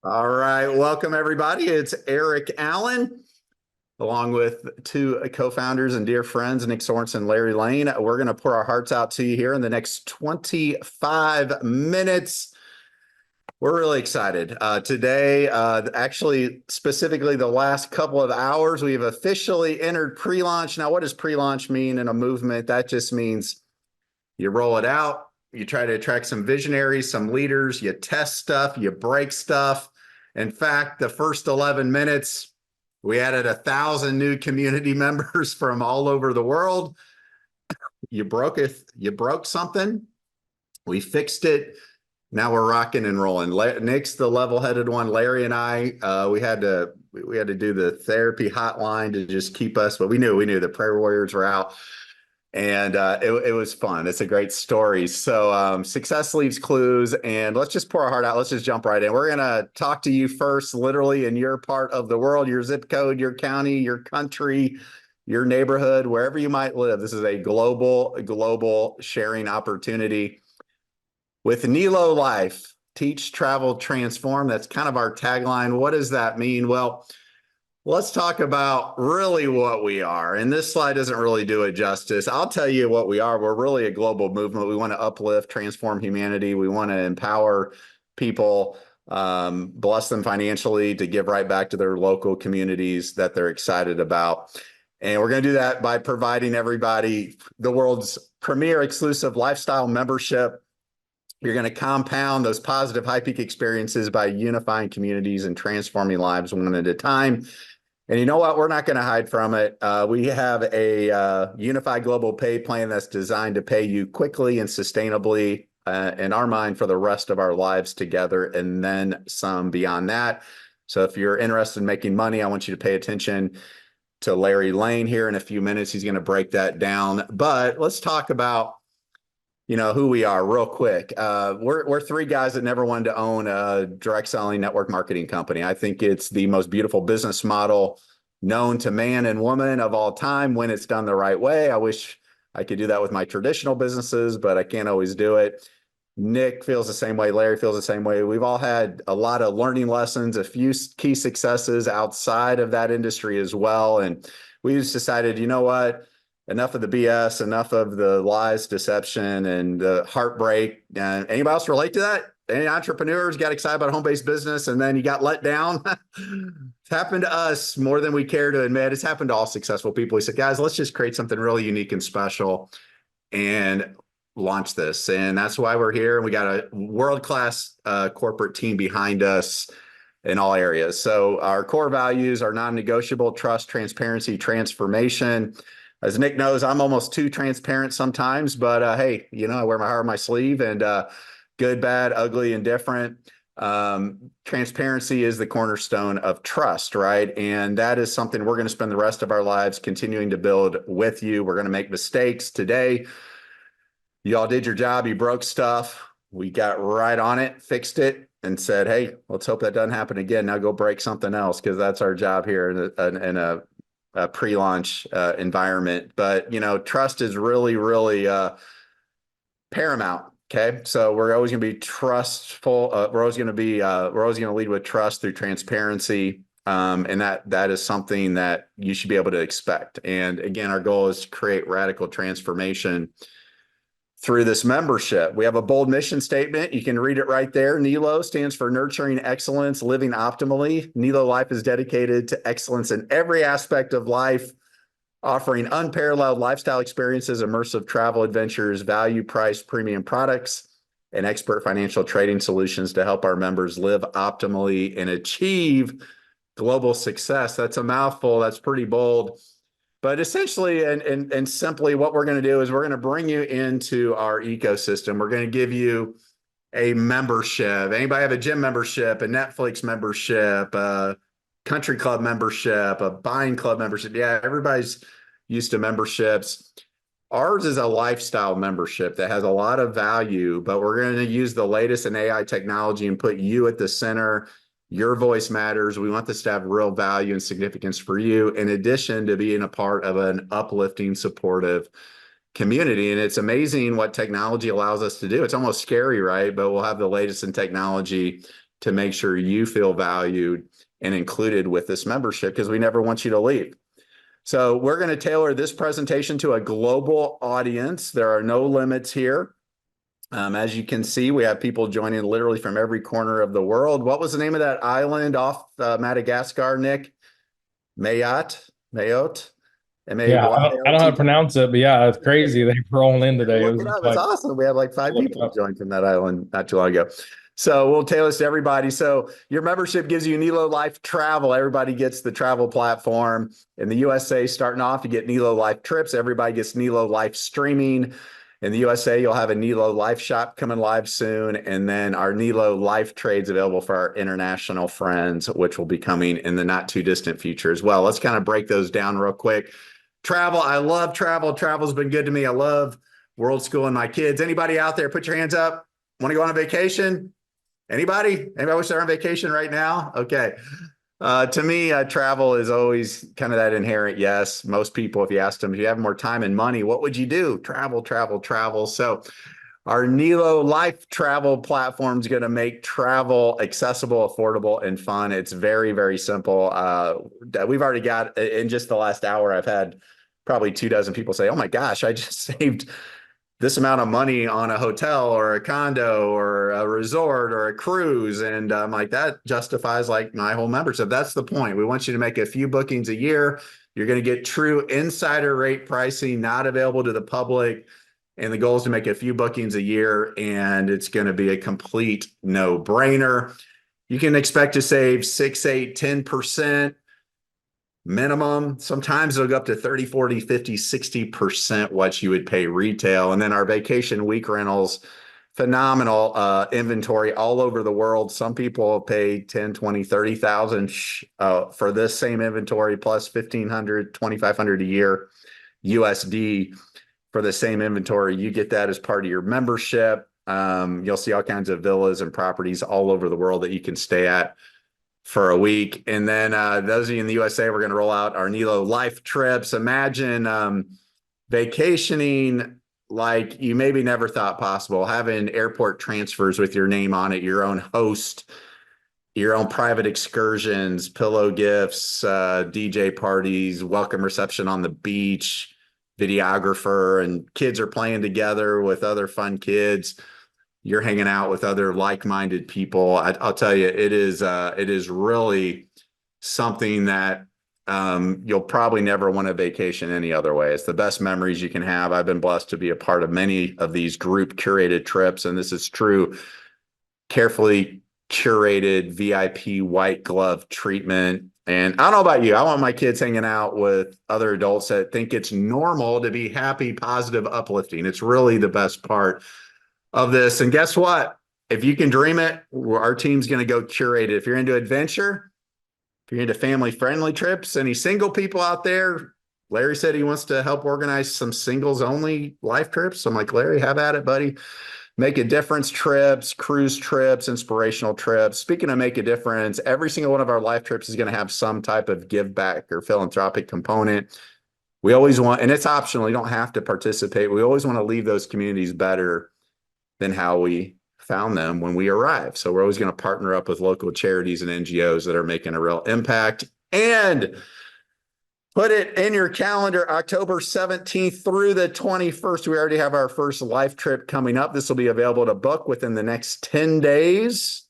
All right, welcome everybody. It's Eric Allen, along with two co-founders and dear friends, Nick Sorensen and Larry Lane. We're going to pour our hearts out to you here in the next 25 minutes. We're really excited. Today, actually, specifically the last couple of hours, we've officially entered pre-launch. Now, what does pre-launch mean in a movement? That just means you roll it out, you try to attract some visionaries, some leaders, you test stuff, you break stuff. In fact, the first 11 minutes, we added 1,000 new community members from all over the world. You broke it, you broke something, we fixed it. Now we're rocking and rolling. Nick's the level-headed one. Larry and I, we had to do the therapy hotline to just keep us, but we knew the prayer warriors were out. And it was fun. It's a great story. So success leaves clues, and let's just pour our heart out. Let's just jump right in. We're going to talk to you first, literally in your part of the world, your zip code, your county, your country, your neighborhood, wherever you might live. This is a global sharing opportunity. With Nelo Life, teach, travel, transform. That's kind of our tagline. What does that mean? Well, let's talk about really what we are. And this slide doesn't really do it justice. I'll tell you what we are. We're really a global movement. We want to uplift, transform humanity. We want to empower people, bless them financially to give right back to their local communities that they're excited about. And we're going to do that by providing everybody the world's premier exclusive lifestyle membership. You're going to compound those positive high peak experiences by unifying communities and transforming lives one at a time. And you know what? We're not going to hide from it. We have a unified global pay plan that's designed to pay you quickly and sustainably, in our mind, for the rest of our lives together, and then some beyond that. So if you're interested in making money, I want you to pay attention to Larry Lane here in a few minutes. He's going to break that down. But let's talk about who we are real quick. We're three guys that never wanted to own a direct selling network marketing company. I think it's the most beautiful business model known to man and woman of all time when it's done the right way. I wish I could do that with my traditional businesses, but I can't always do it. Nick feels the same way. Larry feels the same way. We've all had a lot of learning lessons, a few key successes outside of that industry as well. And we just decided, you know what? Enough of the BS, enough of the lies, deception, and the heartbreak. Anybody else relate to that? Any entrepreneurs got excited about a home-based business and then you got let down? It's happened to us more than we care to admit. It's happened to all successful people. We said, guys, let's just create something really unique and special and launch this. And that's why we're here. And we got a world-class corporate team behind us in all areas. So our core values are non-negotiable: trust, transparency, transformation. As Nick knows, I'm almost too transparent sometimes, but hey, I wear my heart on my sleeve, and good, bad, ugly, and different. Transparency is the cornerstone of trust, right? And that is something we're going to spend the rest of our lives continuing to build with you. We're going to make mistakes today. You all did your job. You broke stuff. We got right on it, fixed it, and said, hey, let's hope that doesn't happen again. Now go break something else, because that's our job here in a pre-launch environment. But trust is really paramount. Okay, so we're always going to be trustful. We're always going to lead with trust through transparency, and that is something that you should be able to expect. And again, our goal is to create radical transformation through this membership. We have a bold mission statement. You can read it right there. Nelo stands for Nurturing Excellence, Living Optimally. Nelo Life is dedicated to excellence in every aspect of life, offering unparalleled lifestyle experiences, immersive travel adventures, value-priced premium products, and expert financial trading solutions to help our members live optimally and achieve global success. That's a mouthful. That's pretty bold. But essentially and simply, what we're going to do is we're going to bring you into our ecosystem. We're going to give you a membership. Anybody have a gym membership, a Netflix membership, a country club membership, a buying club membership? Yeah, everybody's used to memberships. Ours is a lifestyle membership that has a lot of value, but we're going to use the latest in AI technology and put you at the center. Your voice matters. We want this to have real value and significance for you, in addition to being a part of an uplifting, supportive community. And it's amazing what technology allows us to do. It's almost scary, right? But we'll have the latest in technology to make sure you feel valued and included with this membership, because we never want you to leave. So we're going to tailor this presentation to a global audience. There are no limits here. As you can see, we have people joining literally from every corner of the world. What was the name of that island off Madagascar, Nick? Mayotte? Mayotte? Yeah, I don't know how to M-A-Y-O-T-T? pronounce it, but yeah, it's crazy. They roll in today. It Look was it just up. It's like, awesome. We had like 5 people up. join from that island not too long ago. So we'll tailor this to everybody. So your membership gives you Nelo Life Travel. Everybody gets the travel platform. In the USA, starting off, you get Nelo Life Trips. Everybody gets Nelo Life Streaming. In the USA, you'll have a Nelo Life Shop coming live soon. And then our Nelo Life Trades available for our international friends, which will be coming in the not too distant future as well. Let's kind of break those down real quick. Travel. I love travel. Travel's been good to me. I love world schooling my kids. Anybody out there, put your hands up. Want to go on a vacation? Anybody? Anybody wish they're on vacation right now? Okay. To me, travel is always kind of that inherent yes. Most people, if you ask them, if you have more time and money, what would you do? Travel, travel, travel. So our Nelo Life travel platform is going to make travel accessible, affordable, and fun. It's very, very simple. We've already got, in just the last hour, I've had probably 24 people say, oh my gosh, I just saved this amount of money on a hotel or a condo or a resort or a cruise. And I'm like, that justifies like my whole membership. That's the point. We want you to make a few bookings a year. You're going to get true insider rate pricing, not available to the public. And the goal is to make a few bookings a year, and it's going to be a complete no-brainer. You can expect to save 6, 8, 10% minimum. Sometimes it'll go up to 30, 40, 50, 60% what you would pay retail. And then our vacation week rentals, phenomenal inventory all over the world. Some people pay 10, 20, 30,000 for this same inventory, plus 1,500, 2,500 a year USD for the same inventory. You get that as part of your membership. You'll see all kinds of villas and properties all over the world that you can stay at for a week. And then those of you in the USA, we're going to roll out our Nelo Life Trips. Imagine vacationing like you maybe never thought possible, having airport transfers with your name on it, your own host, your own private excursions, pillow gifts, DJ parties, welcome reception on the beach, videographer, and kids are playing together with other fun kids. You're hanging out with other like-minded people. I'll tell you, it is really something that you'll probably never want to vacation any other way. It's the best memories you can have. I've been blessed to be a part of many of these group curated trips, and this is true carefully curated VIP white glove treatment. And I don't know about you, I want my kids hanging out with other adults that think it's normal to be happy, positive, uplifting. It's really the best part of this. And guess what? If you can dream it, our team's going to go curate it. If you're into adventure, if you're into family-friendly trips, any single people out there, Larry said he wants to help organize some singles-only life trips. I'm like, Larry, have at it, buddy. Make a difference trips, cruise trips, inspirational trips. Speaking of make a difference, every single one of our life trips is going to have some type of give back or philanthropic component. We always want, and it's optional, you don't have to participate. We always want to leave those communities better than how we found them when we arrived. So we're always going to partner up with local charities and NGOs that are making a real impact. And put it in your calendar, October 17th through the 21st. We already have our first life trip coming up. This will be available to book within the next 10 days.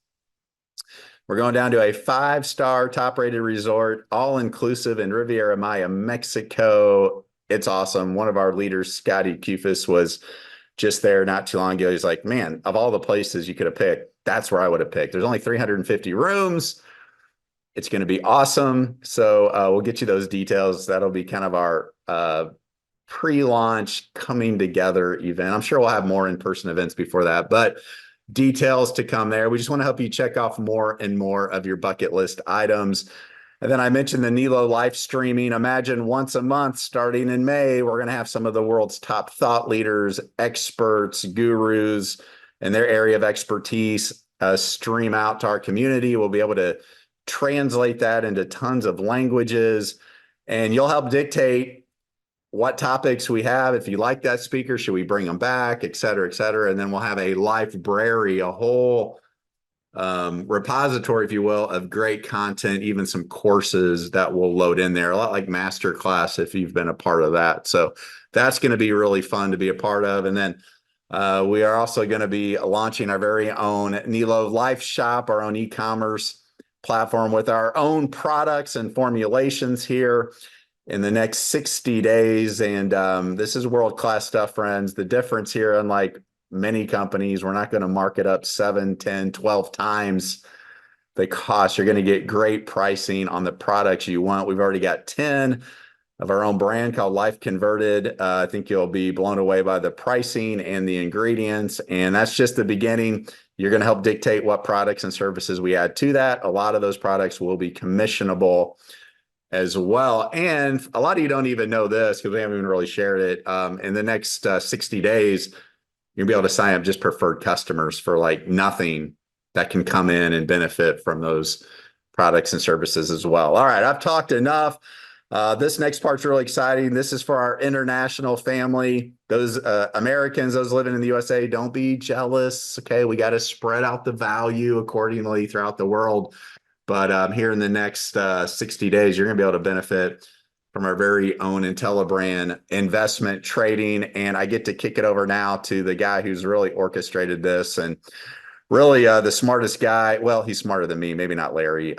We're going down to a 5-star top-rated resort, all-inclusive in Riviera Maya, Mexico. It's awesome. One of our leaders, Scotty Kufis, was just there not too long ago. He's like, man, of all the places you could have picked, that's where I would have picked. There's only 350 rooms. It's going to be awesome. So we'll get you those details. That'll be kind of our pre-launch coming together event. I'm sure we'll have more in-person events before that, but details to come there. We just want to help you check off more and more of your bucket list items. And then I mentioned the Nelo Life streaming. Imagine once a month starting in May, we're going to have some of the world's top thought leaders, experts, gurus, and their area of expertise stream out to our community. We'll be able to translate that into tons of languages, and you'll help dictate what topics we have. If you like that speaker, should we bring them back, et cetera, et cetera. And then we'll have a library, a whole repository, if you will, of great content, even some courses that will load in there, a lot like masterclass if you've been a part of that. So that's going to be really fun to be a part of. And then we are also going to be launching our very own Nelo Life shop, our own e-commerce platform with our own products and formulations here in the next 60 days. And this is world-class stuff, friends. The difference here, unlike many companies, we're not going to mark it up 7, 10, 12 times the cost. You're going to get great pricing on the products you want. We've already got 10 of our own brand called Life Converted. I think you'll be blown away by the pricing and the ingredients. And that's just the beginning. You're going to help dictate what products and services we add to that. A lot of those products will be commissionable as well. And a lot of you don't even know this because we haven't even really shared it. In the next 60 days, you'll be able to sign up just preferred customers for like nothing that can come in and benefit from those products and services as well. All right, I've talked enough. This next part's really exciting. This is for our international family. Those Americans, those living in the USA, don't be jealous. Okay, we got to spread out the value accordingly throughout the world. But here in the next 60 days, you're going to be able to benefit from our very own IntelliBrand investment trading. And I get to kick it over now to the guy who's really orchestrated this and really the smartest guy. Well, he's smarter than me, maybe not Larry.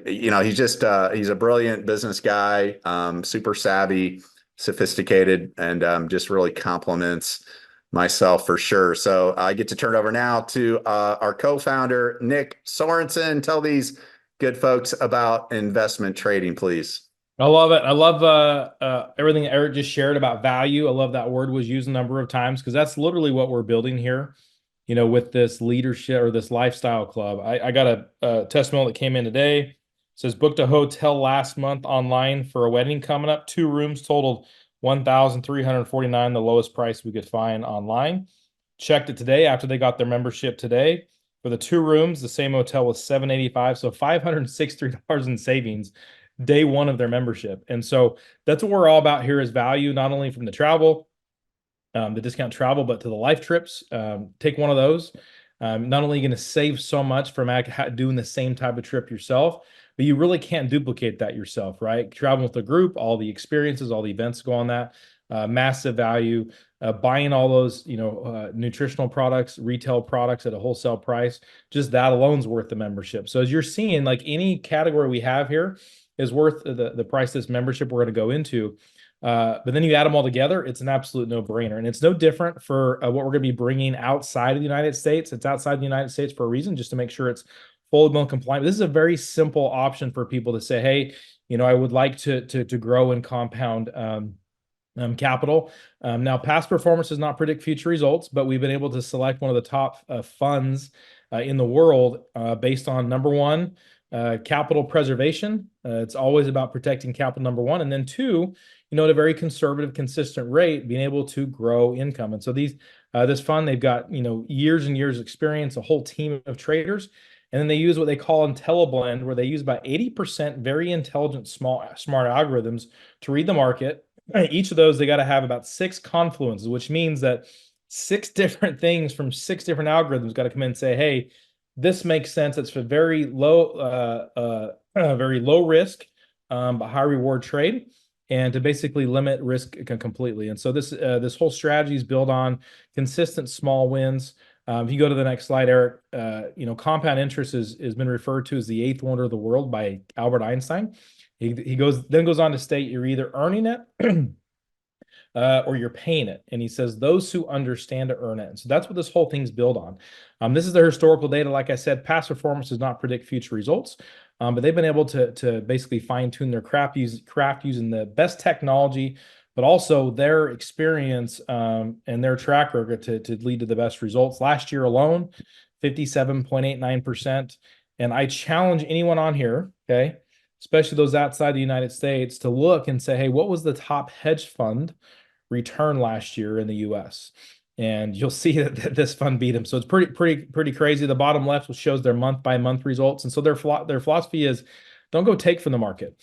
He's a brilliant business guy, super savvy, sophisticated, and just really compliments myself for sure. So I get to turn it over now to our co-founder, Nick Sorensen. Tell these good folks about investment trading, please. I love it. I love everything Eric just shared about value. I love that word was used a number of times because that's literally what we're building here, with this leadership or this lifestyle club. I got a testimonial that came in today. It says, booked a hotel last month online for a wedding coming up. 2 rooms totaled $1,349, the lowest price we could find online. Checked it today after they got their membership today. For the 2 rooms, the same hotel was $785, so $563 in savings day one of their membership. And so that's what we're all about here is value, not only from the travel, the discount travel, but to the life trips. Take one of those. Not only are you going to save so much from doing the same type of trip yourself, but you really can't duplicate that yourself, right? Traveling with a group, all the experiences, all the events go on that. Massive value. Buying all those, nutritional products, retail products at a wholesale price, just that alone is worth the membership. So as you're seeing, like any category we have here is worth the price this membership we're going to go into. But then you add them all together, it's an absolute no-brainer. And it's no different for what we're going to be bringing outside of the United States. It's outside the United States for a reason, just to make sure it's fully bill compliant. This is a very simple option for people to say, hey, I would like to grow and compound capital. Now, past performance does not predict future results, but we've been able to select one of the top funds in the world based on, number one, capital preservation. It's always about protecting capital, number one. And then 2, at a very conservative, consistent rate, being able to grow income. And so this fund, they've got, years and years of experience, a whole team of traders. And then they use what they call IntelliBlend, where they use about 80% very intelligent, smart algorithms to read the market. Each of those, they got to have about 6 confluences, which means that 6 different things from 6 different algorithms got to come in and say, hey, this makes sense. It's a very low risk, but high reward trade, and to basically limit risk completely. And so this whole strategy is built on consistent small wins. If you go to the next slide, Eric, compound interest has been referred to as the 8th wonder of the world by Albert Einstein. He goes on to state you're either earning it or you're paying it. And he says those who understand to earn it. And so that's what this whole thing's built on. This is the historical data. Like I said, past performance does not predict future results, but they've been able to basically fine tune their craft using the best technology, but also their experience and their track record to lead to the best results. Last year alone, 57.89%. And I challenge anyone on here, okay, especially those outside the United States, to look and say, hey, what was the top hedge fund return last year in the US? And you'll see that this fund beat them. So it's pretty crazy. The bottom left shows their month-by-month results. And so their philosophy is don't go take from the market.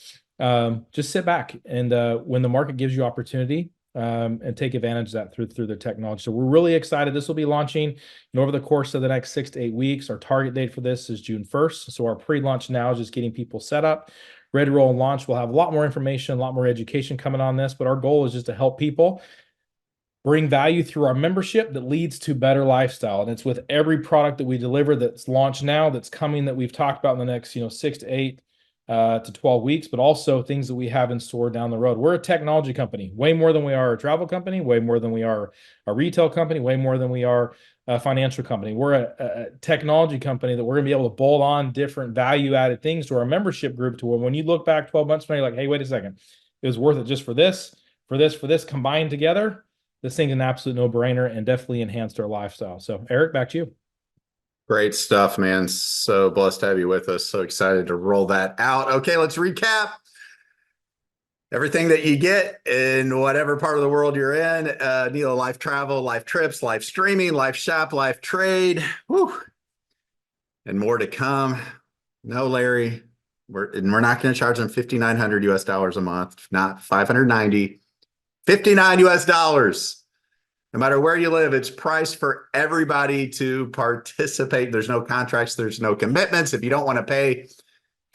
Just sit back. And when the market gives you opportunity, and take advantage of that through the technology. So we're really excited. This will be launching over the course of the next 6 to 8 weeks. Our target date for this is June 1st. So our pre-launch now is just getting people set up, ready to roll and launch. We'll have a lot more information, a lot more education coming on this, but our goal is just to help people bring value through our membership that leads to better lifestyle. And it's with every product that we deliver that's launched now, that's coming, that we've talked about in the next 6 to 8 to 12 weeks, but also things that we have in store down the road. We're a technology company, way more than we are a travel company, way more than we are a retail company, way more than we are a financial company. We're a technology company that we're going to be able to bolt on different value-added things to our membership group, to where when you look back 12 months from now, you're like, hey, wait a second, it was worth it just for this, combined together. This thing's an absolute no-brainer and definitely enhanced our lifestyle. So Eric, back to you. Great stuff, man. So blessed to have you with us. So excited to roll that out. Okay, let's recap everything that you get in whatever part of the world you're in. Nelo Life Travel, Life Trips, Life Streaming, Life Shop, Life Trade, whew, and more to come. No, Larry, we're not going to charge them $5,900 US a month, not 590, $59 US. No matter where you live, it's priced for everybody to participate. There's no contracts. There's no commitments. If you don't want to pay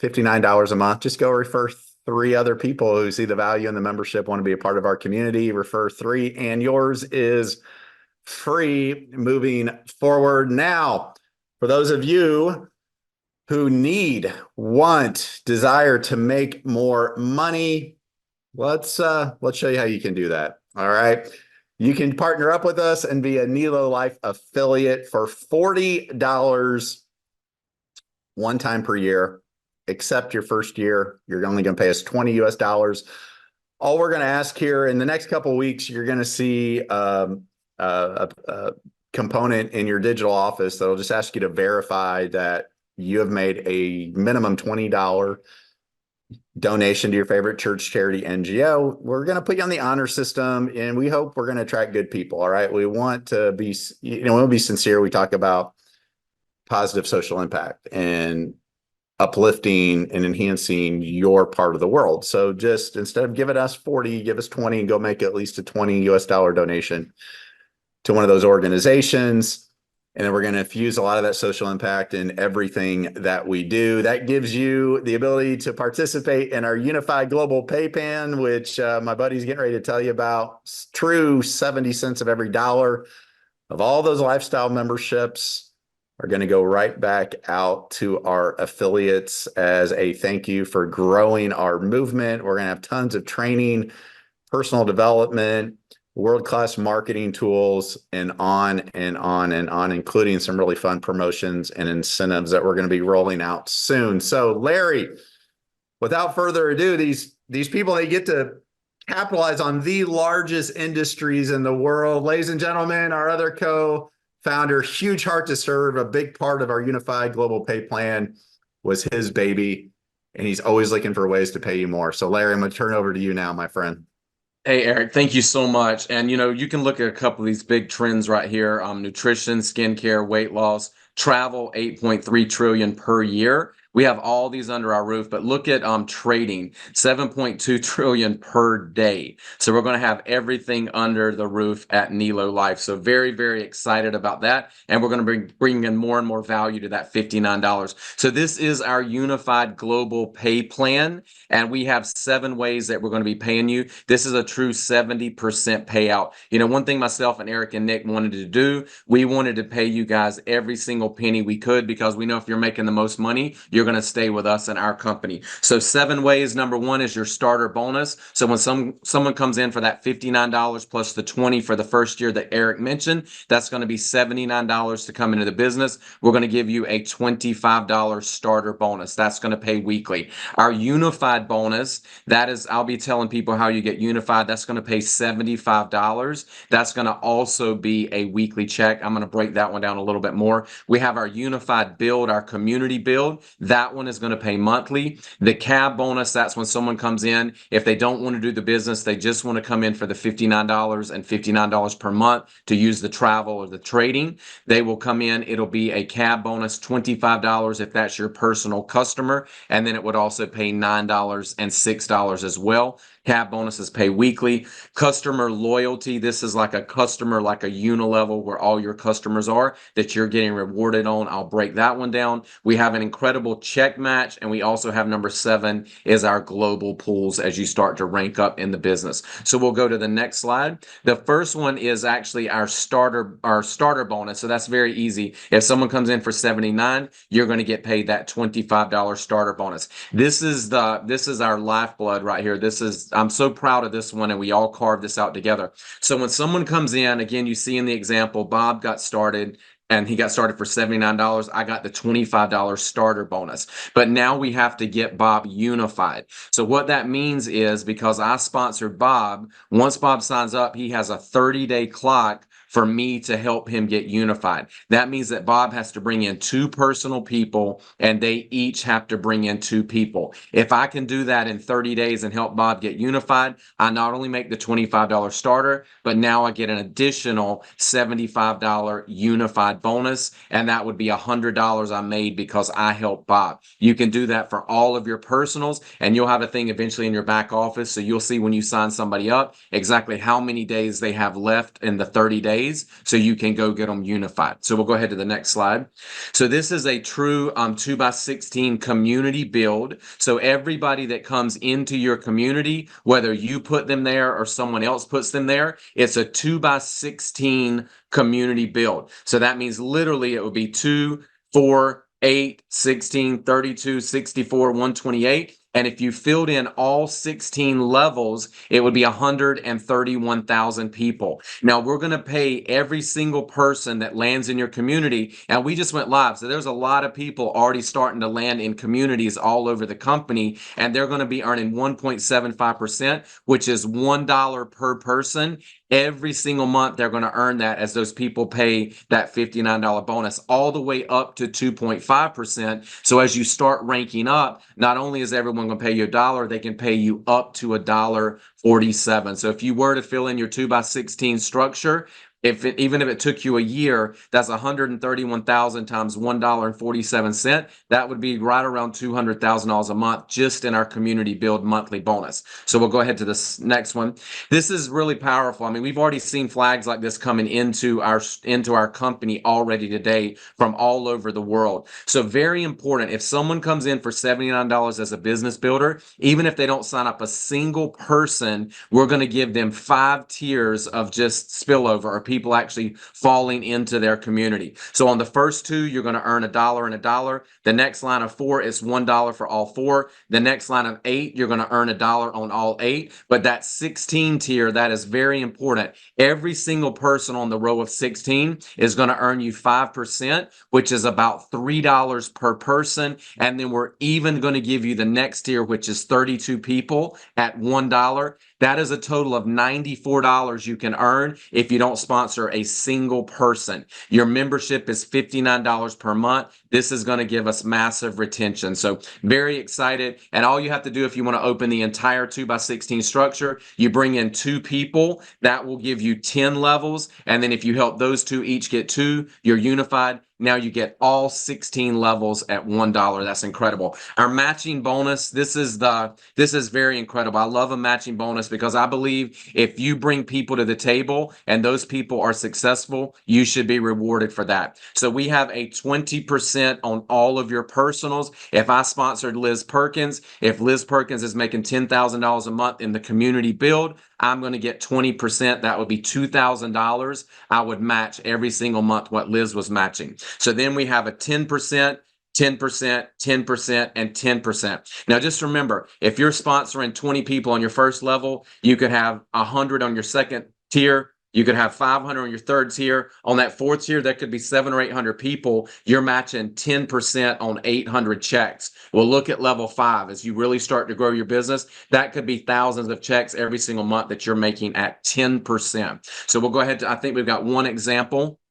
$59 a month, just go refer 3 other people who see the value in the membership, want to be a part of our community. Refer 3, and yours is free moving forward. Now, for those of you who need, want, desire to make more money, let's show you how you can do that. All right. You can partner up with us and be a Nelo Life affiliate for $40 one time per year, except your first year. You're only going to pay us $20 US. All we're going to ask here in the next couple of weeks, you're going to see a component in your digital office that'll just ask you to verify that you have made a minimum $20 donation to your favorite church, charity, NGO. We're going to put you on the honor system, and we hope we're going to attract good people. All right. We want to be, we'll be sincere. We talk about positive social impact and uplifting and enhancing your part of the world. So just instead of giving us 40, give us 20 and go make at least a $20 US donation to one of those organizations. And then we're going to infuse a lot of that social impact in everything that we do. That gives you the ability to participate in our unified global pay plan, which my buddy's getting ready to tell you about. True 70 cents of every dollar of all those lifestyle memberships are going to go right back out to our affiliates as a thank you for growing our movement. We're going to have tons of training, personal development, world-class marketing tools, and on and on and on, including some really fun promotions and incentives that we're going to be rolling out soon. So Larry, without further ado, these people, they get to capitalize on the largest industries in the world. Ladies and gentlemen, our other co-founder, huge heart to serve. A big part of our unified global pay plan was his baby, and he's always looking for ways to pay you more. So Larry, I'm going to turn it over to you now, my friend. Hey, Eric, thank you so much. And, you can look at a couple of these big trends right here. Nutrition, skincare, weight loss, travel, 8.3 trillion per year. We have all these under our roof, but look at trading, 7.2 trillion per day. So we're going to have everything under the roof at Nelo Life. So very, very excited about that. And we're going to bring in more and more value to that $59. So this is our unified global pay plan. And we have 7 ways that we're going to be paying you. This is a true 70% payout. One thing myself and Eric and Nick wanted to do, we wanted to pay you guys every single penny we could, because we know if you're making the most money, you're going to stay with us and our company. So 7 ways. Number 1 is your starter bonus. So when someone comes in for that $59 plus the 20 for the first year that Eric mentioned, that's going to be $79 to come into the business. We're going to give you a $25 starter bonus. That's going to pay weekly. Our unified bonus, that is, I'll be telling people how you get unified. That's going to pay $75. That's going to also be a weekly check. I'm going to break that one down a little bit more. We have our unified build, our community build. That one is going to pay monthly. The cab bonus, that's when someone comes in. If they don't want to do the business, they just want to come in for the $59 and $59 per month to use the travel or the trading, they will come in. It'll be a cab bonus, $25 if that's your personal customer. And then it would also pay $9 and $6 as well. Cab bonuses pay weekly. Customer loyalty. This is like a customer, like a unilevel where all your customers are that you're getting rewarded on. I'll break that one down. We have an incredible check match. And we also have number 7 is our global pools as you start to rank up in the business. So we'll go to the next slide. The first one is actually our starter bonus. So that's very easy. If someone comes in for 79, you're going to get paid that $25 starter bonus. This is our lifeblood right here. I'm so proud of this one, and we all carved this out together. So when someone comes in, again, you see in the example, Bob got started and he got started for $79. I got the $25 starter bonus. But now we have to get Bob unified. So what that means is, because I sponsored Bob, once Bob signs up, he has a 30-day clock for me to help him get unified. That means that Bob has to bring in 2 personal people, and they each have to bring in 2 people. If I can do that in 30 days and help Bob get unified, I not only make the $25 starter, but now I get an additional $75 unified bonus, and that would be $100 I made because I helped Bob. You can do that for all of your personals, and you'll have a thing eventually in your back office, so you'll see when you sign somebody up exactly how many days they have left in the 30 days, so you can go get them unified. So we'll go ahead to the next slide. So this is a true 2x16 community build. So everybody that comes into your community, whether you put them there or someone else puts them there, it's a 2x16 community build. So that means literally it would be 2, 4, 8, 16, 32, 64, 128. And if you filled in all 16 levels, it would be 131,000 people. Now, we're going to pay every single person that lands in your community. And we just went live. So there's a lot of people already starting to land in communities all over the company. And they're going to be earning 1.75%, which is $1 per person. Every single month, they're going to earn that as those people pay that $59 bonus all the way up to 2.5%. So as you start ranking up, not only is everyone going to pay you $1, they can pay you up to $1.47. So if you were to fill in your 2x16 structure, even if it took you a year, that's 131,000 times $1.47. That would be right around $200,000 a month just in our community build monthly bonus. So we'll go ahead to this next one. This is really powerful. I mean, we've already seen flags like this coming into our company already today from all over the world. So very important. If someone comes in for $79 as a business builder, even if they don't sign up a single person, we're going to give them 5 tiers of just spillover, or people actually falling into their community. So on the first 2, you're going to earn $1 and $1. The next line of 4 is $1 for all 4. The next line of 8, you're going to earn $1 on all 8. But that 16 tier, that is very important. Every single person on the row of 16 is going to earn you 5%, which is about $3 per person. And then we're even going to give you the next tier, which is 32 people at $1. That is a total of $94 you can earn if you don't sponsor a single person. Your membership is $59 per month. This is going to give us massive retention. So very excited. And all you have to do if you want to open the entire 2x16 structure, you bring in 2 people. That will give you 10 levels. And then if you help those 2 each get 2, you're unified. Now you get all 16 levels at $1. That's incredible. Our matching bonus, this is very incredible. I love a matching bonus because I believe if you bring people to the table and those people are successful, you should be rewarded for that. So we have a 20% on all of your personals. If I sponsored Liz Perkins, if Liz Perkins is making $10,000 a month in the community build, I'm going to get 20%. That would be $2,000. I would match every single month what Liz was matching. So then we have a 10%, 10%, 10%, and 10%. Now, just remember, if you're sponsoring 20 people on your first level, you could have 100 on your second tier. You could have 500 on your third tier. On that fourth tier, that could be 700 or 800 people. You're matching 10% on 800 checks. Well, look at level 5. As you really start to grow your business, that could be thousands of checks every single month that you're making at 10%. So we'll go ahead to, I think we've got one example.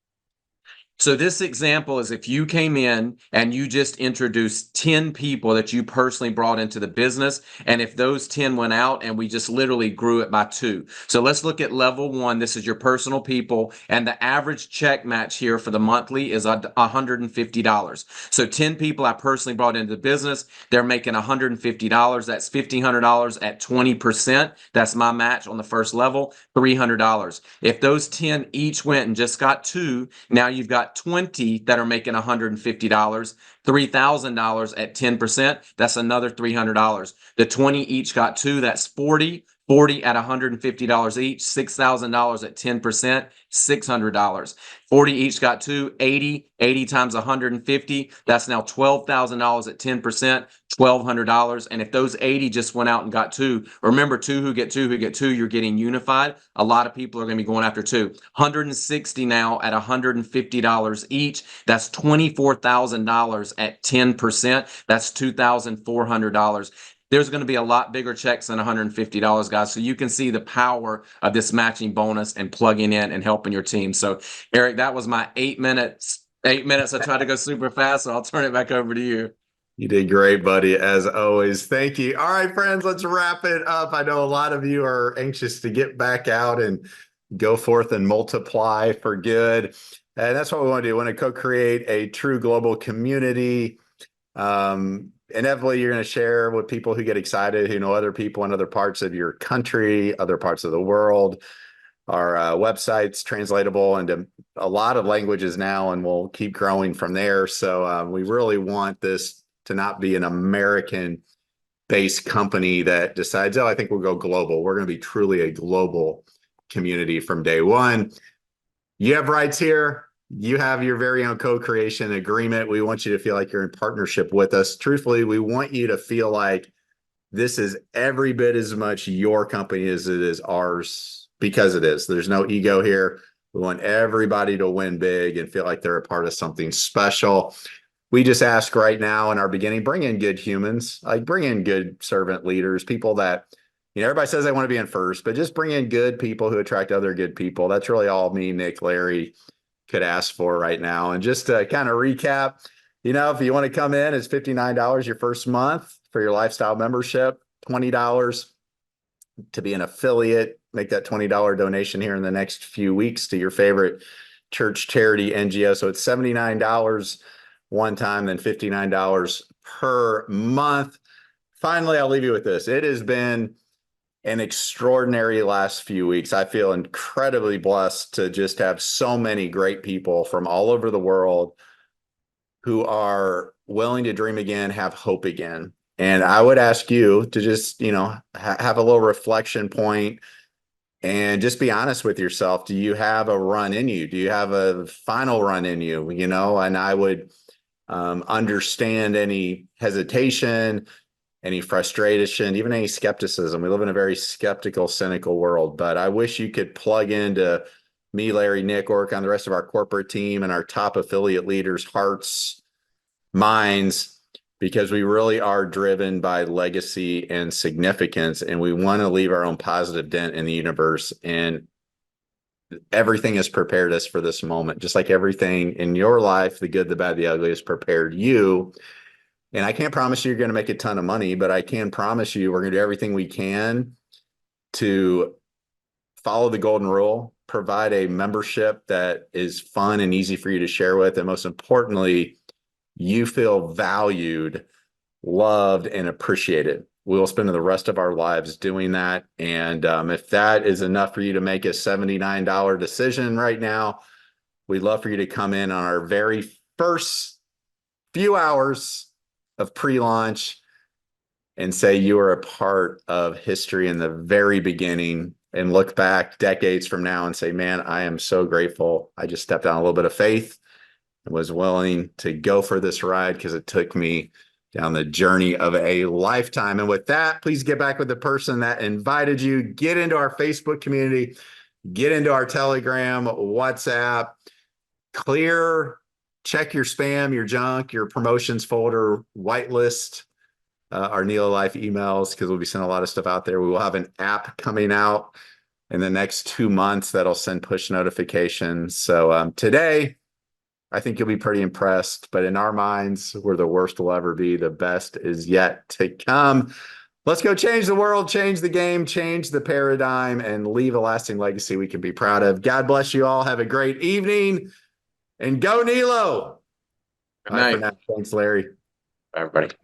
So this example is if you came in and you just introduced 10 people that you personally brought into the business, and if those 10 went out and we just literally grew it by 2. So let's look at level 1. This is your personal people, and the average check match here for the monthly is $150. So 10 people I personally brought into the business, they're making $150. That's $1,500 at 20%. That's my match on the first level, $300. If those 10 each went and just got 2, now you've got 20 that are making $150, $3,000 at 10%. That's another $300. The 20 each got 2. That's 40. 40 at $150 each, $6,000 at 10%, $600. 40 each got 2, 80, 80 times 150, that's now $12,000 at 10%, $1,200. And if those 80 just went out and got 2, remember 2 who get 2 who get 2, you're getting unified. A lot of people are going to be going after 2. 160 now at $150 each, that's $24,000 at 10%, that's $2,400. There's going to be a lot bigger checks than $150, guys. So you can see the power of this matching bonus and plugging in and helping your team. So, Eric, that was my 8 minutes. 8 minutes. I tried to go super fast, so I'll turn it back over to you. You did great, buddy, as always. Thank you. All right, friends, let's wrap it up. I know a lot of you are anxious to get back out and go forth and multiply for good. And that's what we want to do. We want to co-create a true global community. Inevitably, you're going to share with people who get excited, who know other people in other parts of your country, other parts of the world. Our website's translatable into a lot of languages now, and we'll keep growing from there. So we really want this to not be an American-based company that decides, oh, I think we'll go global. We're going to be truly a global community from day one. You have rights here. You have your very own co-creation agreement. We want you to feel like you're in partnership with us. Truthfully, we want you to feel like this is every bit as much your company as it is ours, because it is. There's no ego here. We want everybody to win big and feel like they're a part of something special. We just ask right now in our beginning, bring in good humans, like bring in good servant leaders, people that, everybody says they want to be in first, but just bring in good people who attract other good people. That's really all me, Nick, Larry could ask for right now. And just to kind of recap, if you want to come in, it's $59 your first month for your lifestyle membership, $20 to be an affiliate, make that $20 donation here in the next few weeks to your favorite church, charity, NGO. So it's $79 one time, then $59 per month. Finally, I'll leave you with this. It has been an extraordinary last few weeks. I feel incredibly blessed to just have so many great people from all over the world who are willing to dream again, have hope again. And I would ask you to just, have a little reflection point and just be honest with yourself. Do you have a run in you? Do you have a final run in you? And I would understand any hesitation, any frustration, even any skepticism. We live in a very skeptical, cynical world, but I wish you could plug into me, Larry, Nick, or on the rest of our corporate team and our top affiliate leaders' hearts, minds, because we really are driven by legacy and significance, and we want to leave our own positive dent in the universe. And everything has prepared us for this moment, just like everything in your life, the good, the bad, the ugly, has prepared you. And I can't promise you you're going to make a ton of money, but I can promise you we're going to do everything we can to follow the golden rule, provide a membership that is fun and easy for you to share with. And most importantly, you feel valued, loved, and appreciated. We will spend the rest of our lives doing that. And if that is enough for you to make a $79 decision right now, we'd love for you to come in on our very first few hours of pre-launch and say you are a part of history in the very beginning, and look back decades from now and say, man, I am so grateful. I just stepped on a little bit of faith and was willing to go for this ride because it took me down the journey of a lifetime. And with that, please get back with the person that invited you. Get into our Facebook community, get into our Telegram, WhatsApp, check your spam, your junk, your promotions folder, whitelist our Nelo Life emails, because we'll be sending a lot of stuff out there. We will have an app coming out in the next 2 months that'll send push notifications. So today, I think you'll be pretty impressed. But in our minds, we're the worst we'll ever be. The best is yet to come. Let's go change the world, change the game, change the paradigm, and leave a lasting legacy we can be proud of. God bless you all. Have a great evening, and go Nelo. Good Bye for night, now. Thanks, Larry. everybody.